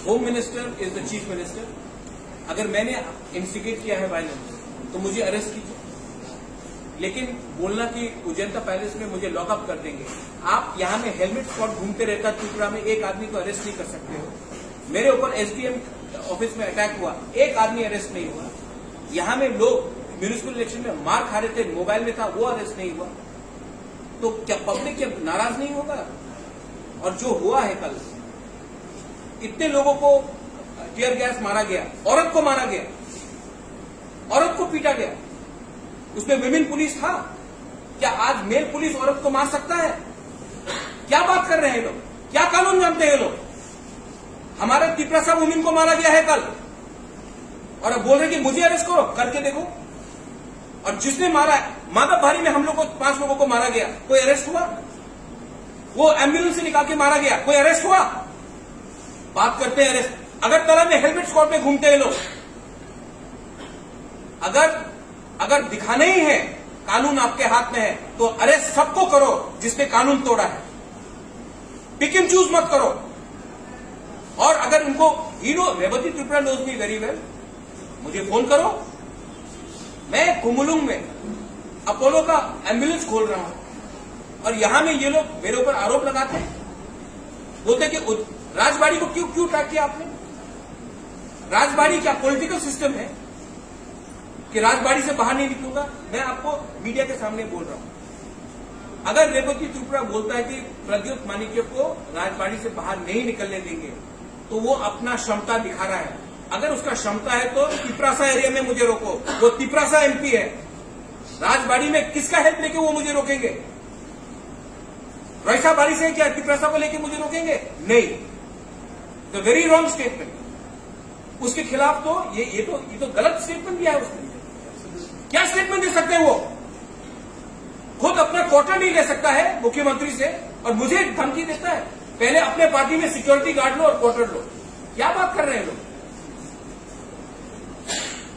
Home minister is the chief minister. अगर मैंने instigate किया है वायलेंस तो मुझे अरेस्ट कीजिए, लेकिन बोलना कि उजैंता पैलेस में मुझे लॉकअप कर देंगे। आप यहां में हेलमेट स्पॉट घूमते रहता त्रिपुरा में, एक आदमी को अरेस्ट नहीं कर सकते हो। मेरे ऊपर एसडीएम ऑफिस में अटैक हुआ, एक आदमी अरेस्ट नहीं हुआ। यहां में लोग म्यूनिसिपल इलेक्शन में मार खा रहे थे, मोबाइल में था, वो अरेस्ट नहीं हुआ। तो क्या पब्लिक क्या नाराज नहीं होगा? और जो हुआ है कल, इतने लोगों को टीयर गैस मारा गया, औरत को मारा गया, औरत को पीटा गया, उसमें विमेन पुलिस था। क्या आज मेल पुलिस औरत को मार सकता है? क्या बात कर रहे हैं लोग? क्या कानून जानते हैं लोग? हमारे तिपरासा वुमेन को मारा गया है कल, और अब बोल रहे कि मुझे अरेस्ट करो, करके देखो। और जिसने मारा है, माधवभारी में हम लोग को 5 लोगों को मारा गया, कोई अरेस्ट हुआ? वो एम्बुलेंस से निकाल के मारा गया, कोई अरेस्ट हुआ? बात करते हैं अरेस्ट। अगरतला में हेलमेट स्क्वाड में घूमते हैं लोग। अगर दिखाना ही है कानून आपके हाथ में है तो अरेस्ट सबको करो जिसने कानून तोड़ा है, पिक एंड चूज मत करो। और अगर उनको Revathi Tripura knows me very well, मुझे फोन करो। मैं कुमुलुंग में अपोलो का एम्बुलेंस खोल रहा हूं और यहां में ये लोग मेरे ऊपर आरोप लगाते हैं, बोलते कि राजबाड़ी को क्यों ट्रैक किया आपने? राजबाड़ी क्या पॉलिटिकल सिस्टम है कि राजबाड़ी से बाहर नहीं निकलूंगा? मैं आपको मीडिया के सामने बोल रहा हूं, अगर रेवती त्रिपुरा बोलता है कि प्रद्युत माणिक्य को राजबाड़ी से बाहर नहीं निकलने देंगे तो वो अपना क्षमता दिखा रहा है। अगर उसका क्षमता है तो तिपरासा एरिया में मुझे रोको, वो तिपरासा एमपी है। राजबाड़ी में किसका हेल्प लेके वो मुझे रोकेंगे? वैसा बाड़ी से क्या तिपरासा को लेके मुझे रोकेंगे? नहीं। The very wrong statement. उसके खिलाफ तो ये तो गलत स्टेटमेंट दिया है उसने। क्या स्टेटमेंट दे सकते हैं वो? खुद अपना क्वार्टर नहीं ले सकता है मुख्यमंत्री से और मुझे धमकी देता है। पहले अपने पार्टी में सिक्योरिटी गार्ड लो और क्वार्टर लो। क्या बात कर रहे हैं लोग?